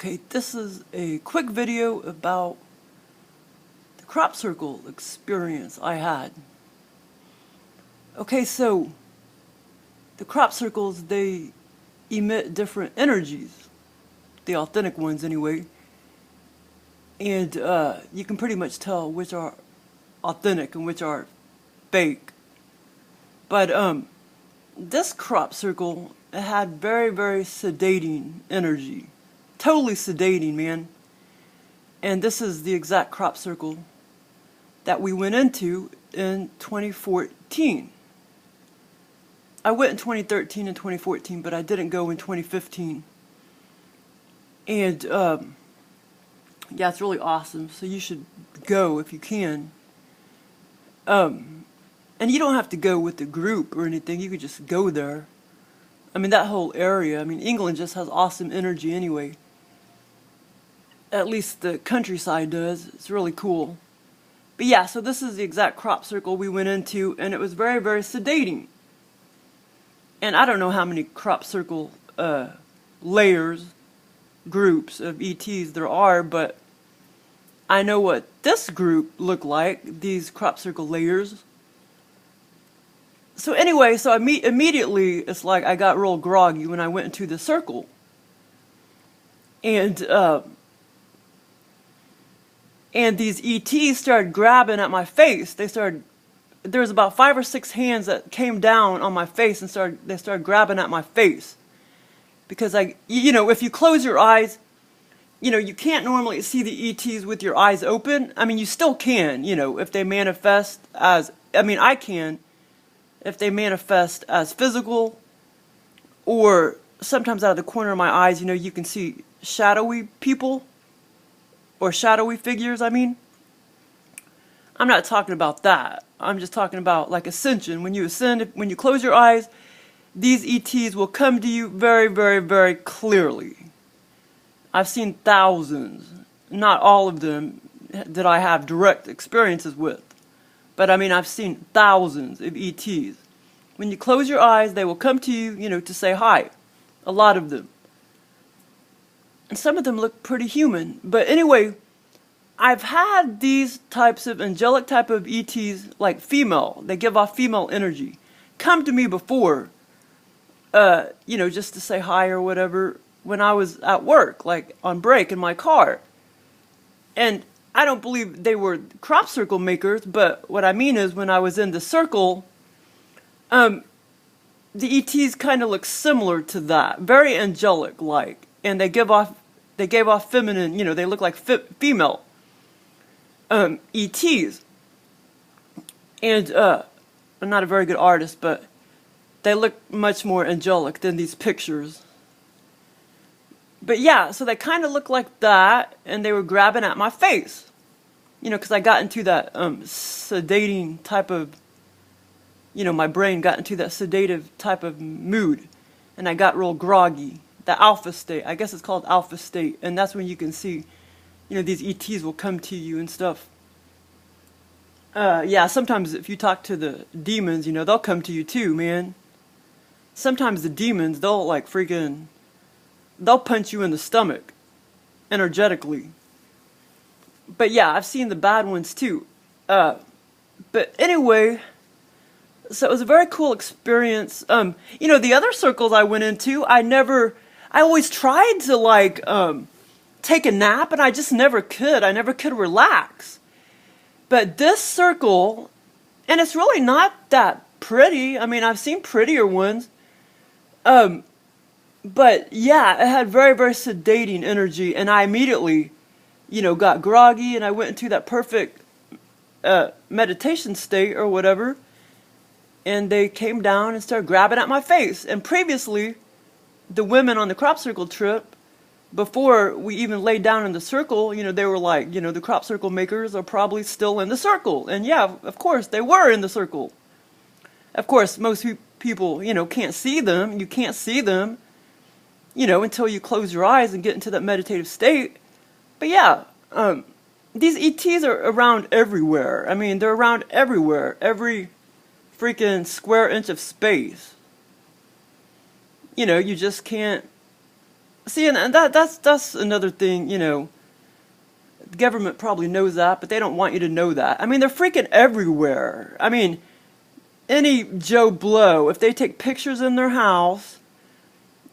Okay, this is a quick video about the crop circle experience I had. Okay, so the crop circles, they emit different energies, the authentic ones anyway, and you can pretty much tell which are authentic and which are fake. But this crop circle, it had very, very sedating energy. Totally sedating, man. And this is the exact crop circle that we went into in 2014. I went in 2013 and 2014, but I didn't go in 2015. And yeah, it's really awesome. So you should go if you can. And you don't have to go with the group or anything. You could just go there. I mean, that whole area. I mean, England just has awesome energy anyway. At least the countryside does. It's really cool. But yeah, so this is the exact crop circle we went into, and it was very, very sedating. And I don't know how many crop circle layers, groups of ETs there are, but I know what this group looked like, these crop circle layers. So anyway, so immediately it's like I got real groggy when I went into the circle. And these ETs started grabbing at my face. There was about 5 or 6 hands that came down on my face and they started grabbing at my face. Because if you close your eyes, you can't normally see the ETs with your eyes open. I mean, you still can, if they manifest as, I can, if they manifest as physical, or sometimes out of the corner of my eyes, you can see shadowy people. Or shadowy figures, I'm not talking about that. I'm just talking about like ascension. When you ascend, when you close your eyes, these ETs will come to you very, very, very clearly. I've seen thousands. Not all of them that I have direct experiences with. But I've seen thousands of ETs. When you close your eyes, they will come to you, to say hi. A lot of them. And some of them look pretty human. But anyway, I've had these types of angelic type of ETs, like female, they give off female energy, come to me before, just to say hi or whatever, when I was at work, like on break in my car. And I don't believe they were crop circle makers, but what I mean is when I was in the circle, the ETs kind of look similar to that, very angelic-like. And they gave off feminine, they look like female ETs. And I'm not a very good artist, but they look much more angelic than these pictures. But yeah, so they kind of look like that, and they were grabbing at my face. Because I got into that sedating type of, my brain got into that sedative type of mood, and I got real groggy. The alpha state, I guess it's called alpha state, and that's when you can see, these ETs will come to you and stuff. Yeah, sometimes if you talk to the demons, they'll come to you too, man. Sometimes the demons, they'll they'll punch you in the stomach, energetically. But yeah, I've seen the bad ones too. But anyway, so it was a very cool experience. The other circles I went into, I always tried to take a nap, and I just never could. I never could relax. But this circle, and it's really not that pretty. I've seen prettier ones. But yeah, it had very, very sedating energy, and I immediately, got groggy, and I went into that perfect meditation state or whatever, and they came down and started grabbing at my face. And previously, the women on the crop circle trip, before we even laid down in the circle, they were like, the crop circle makers are probably still in the circle. And yeah, of course, they were in the circle. Of course, most people, can't see them. You can't see them, until you close your eyes and get into that meditative state. But yeah, these ETs are around everywhere. They're around everywhere. Every freaking square inch of space. You just can't See, and that's another thing, you know. The government probably knows that, but they don't want you to know that. I mean, they're freaking everywhere. I mean, any Joe Blow, if they take pictures in their house,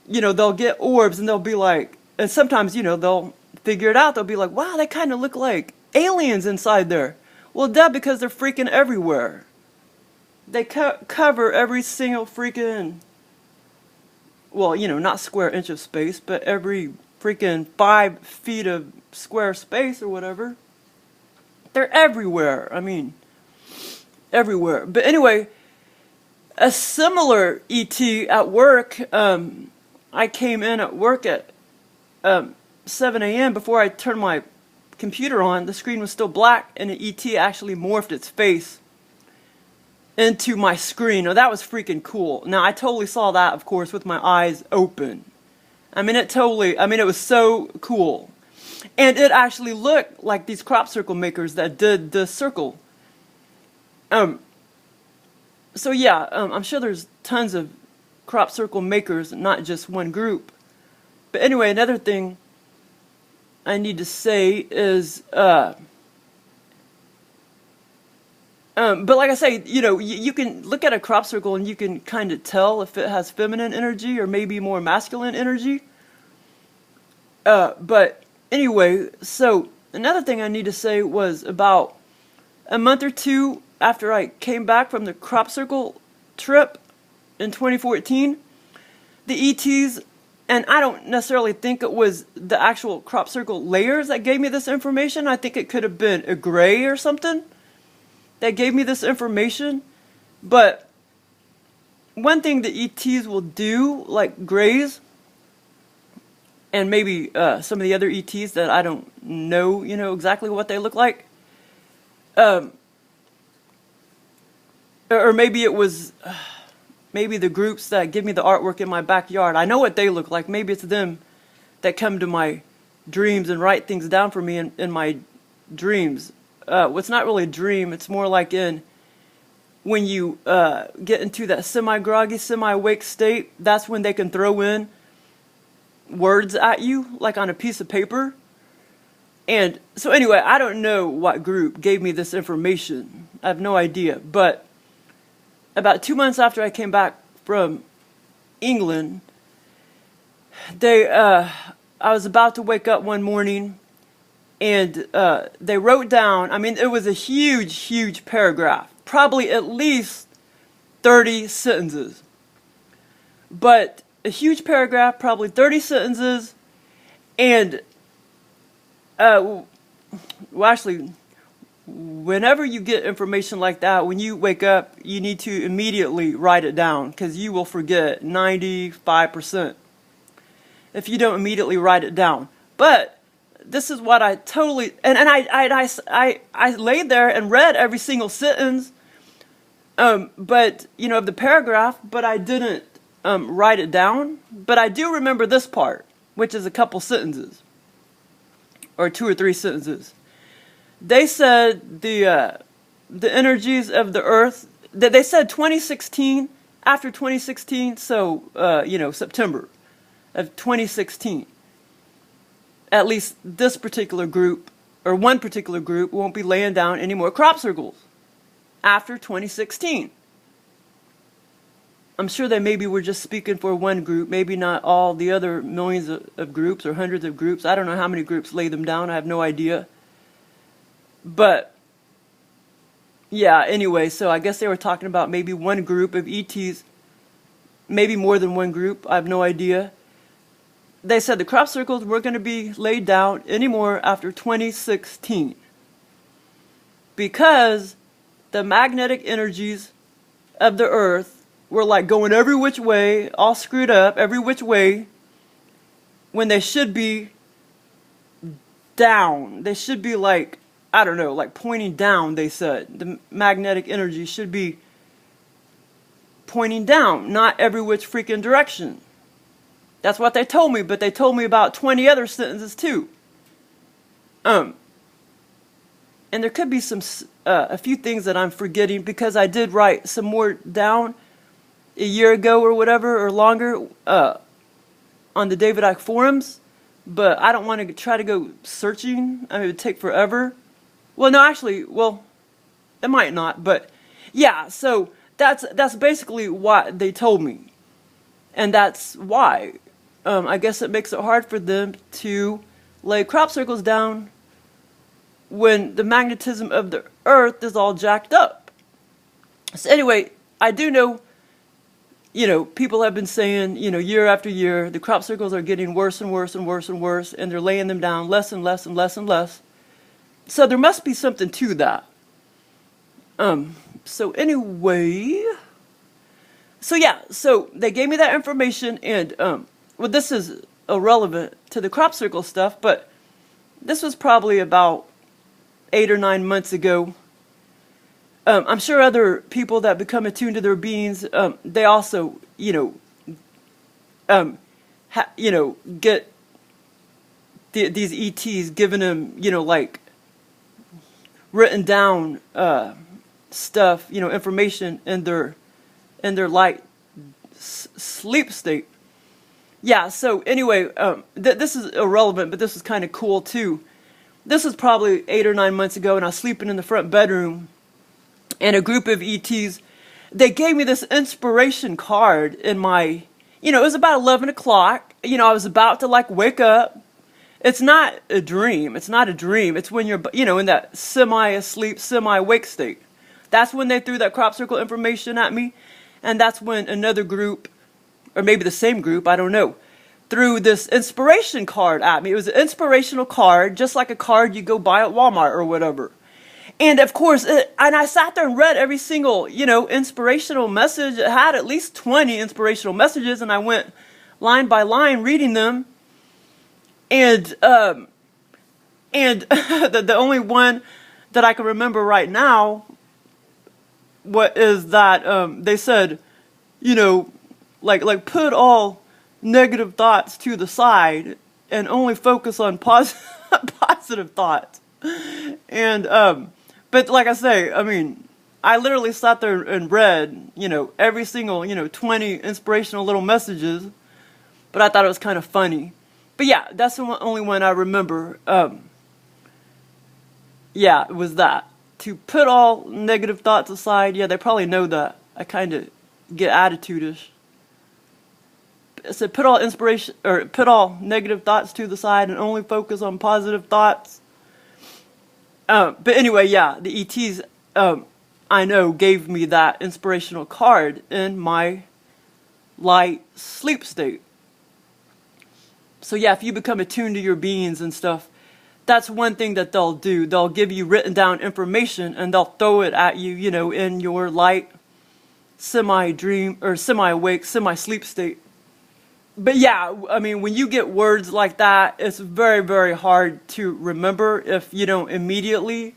you know, they'll get orbs and they'll be like, and sometimes, you know, they'll figure it out. They'll be like, wow, they kind of look like aliens inside there. Well, duh, because they're freaking everywhere. They cover every single freaking, well, you know, not square inch of space, but every freaking 5 feet of square space or whatever. They're everywhere. I mean, everywhere. But anyway, a similar ET at work, I came in at work at 7 a.m. Before I turned my computer on, the screen was still black, and the ET actually morphed its face into my screen. Now, that was freaking cool. Now, I totally saw that, of course, with my eyes open. I mean, it was so cool. And it actually looked like these crop circle makers that did the circle. So yeah, I'm sure there's tons of crop circle makers, not just one group. But anyway, another thing I need to say is, but like I say, you know, you can look at a crop circle and you can kind of tell if it has feminine energy or maybe more masculine energy. But anyway, so another thing I need to say was about a month or two after I came back from the crop circle trip in 2014, the ETs, and I don't necessarily think it was the actual crop circle layers that gave me this information. I think it could have been a gray or something that gave me this information. But one thing the ETs will do, like grays, and maybe some of the other ETs that I don't know, you know, exactly what they look like. Or maybe it was, maybe the groups that give me the artwork in my backyard. I know what they look like. Maybe it's them that come to my dreams and write things down for me in my dreams. It's not really a dream. It's more like when you get into that semi-groggy, semi-awake state, that's when they can throw in words at you, like on a piece of paper. And so anyway, I don't know what group gave me this information. I have no idea. But about 2 months after I came back from England, I was about to wake up one morning, and they wrote down, I mean, it was a huge, huge paragraph, probably at least 30 sentences. But a huge paragraph, probably 30 sentences, and, well, actually, whenever you get information like that, when you wake up, you need to immediately write it down, because you will forget 95% if you don't immediately write it down. But this is what I totally, and I laid there and read every single sentence, but, you know, of the paragraph, but I didn't write it down. But I do remember this part, which is a couple sentences, or 2 or 3 sentences. They said the energies of the earth, that they said 2016, after 2016, so, you know, September of 2016. At least this particular group, or one particular group, won't be laying down any more crop circles after 2016. I'm sure they maybe were just speaking for one group, maybe not all the other millions of groups or hundreds of groups. I don't know how many groups lay them down. I have no idea. But, yeah, anyway, so I guess they were talking about maybe one group of ETs, maybe more than one group. I have no idea. They said the crop circles weren't going to be laid down anymore after 2016 because the magnetic energies of the earth were like going every which way, all screwed up, every which way, when they should be down. They should be like, I don't know, like pointing down, they said. The magnetic energy should be pointing down, not every which freaking direction. That's what they told me, but they told me about 20 other sentences too. And there could be a few things that I'm forgetting because I did write some more down a year ago or whatever, or longer. on the David Icke forums, but I don't want to try to go searching. I mean, it would take forever. Well, no, actually, well, it might not, but yeah, so that's basically what they told me. And that's why. I guess it makes it hard for them to lay crop circles down when the magnetism of the earth is all jacked up. So anyway, I do know, people have been saying, year after year, the crop circles are getting worse and worse and worse and worse, and they're laying them down less and less and less and less. So there must be something to that. So anyway, so they gave me that information, and well, this is irrelevant to the crop circle stuff, but this was probably about 8 or 9 months ago. I'm sure other people that become attuned to their beings, they also, get these ETs giving them, like written down stuff, information in their light sleep state. Yeah. So anyway, this is irrelevant, but this is kind of cool too. This was probably 8 or 9 months ago, and I was sleeping in the front bedroom. And a group of ETs, they gave me this inspiration card in my, it was about 11 o'clock. I was about to wake up. It's not a dream. It's not a dream. It's when you're, in that semi-asleep, semi-awake state. That's when they threw that crop circle information at me. And that's when another group, or maybe the same group, I don't know, threw this inspiration card at me. It was an inspirational card, just like a card you go buy at Walmart or whatever. And of course, and I sat there and read every single, inspirational message. It had at least 20 inspirational messages, and I went line by line reading them. And the only one that I can remember right now is that they said, put all negative thoughts to the side and only focus on positive thoughts. And but like I say, I mean, I literally sat there and read, every single, 20 inspirational little messages, but I thought it was kind of funny. But yeah, that's the only one I remember. Yeah, it was that. To put all negative thoughts aside. Yeah, they probably know that. I kind of get attitude-ish. It said put all negative thoughts to the side and only focus on positive thoughts. But anyway, yeah, the ETs, I know, gave me that inspirational card in my light sleep state. So yeah, if you become attuned to your beings and stuff, that's one thing that they'll do. They'll give you written down information and they'll throw it at you, in your light semi-dream or semi-awake, semi-sleep state. But yeah, I mean, when you get words like that, it's very, very hard to remember if you don't immediately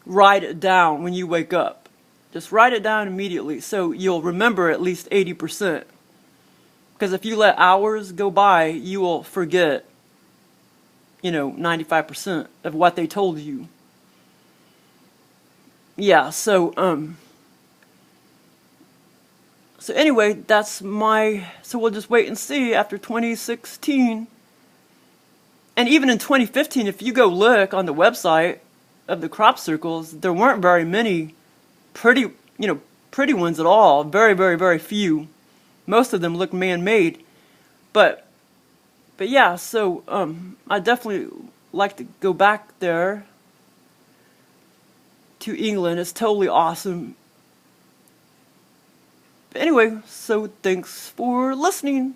write it down when you wake up. Just write it down immediately so you'll remember at least 80%. Because if you let hours go by, you will forget, 95% of what they told you. Yeah, so anyway, so we'll just wait and see after 2016. And even in 2015, if you go look on the website of the crop circles, there weren't very many pretty ones at all. Very, very, very few. Most of them look man-made. But yeah, so I definitely like to go back there to England. It's totally awesome. Anyway, so thanks for listening.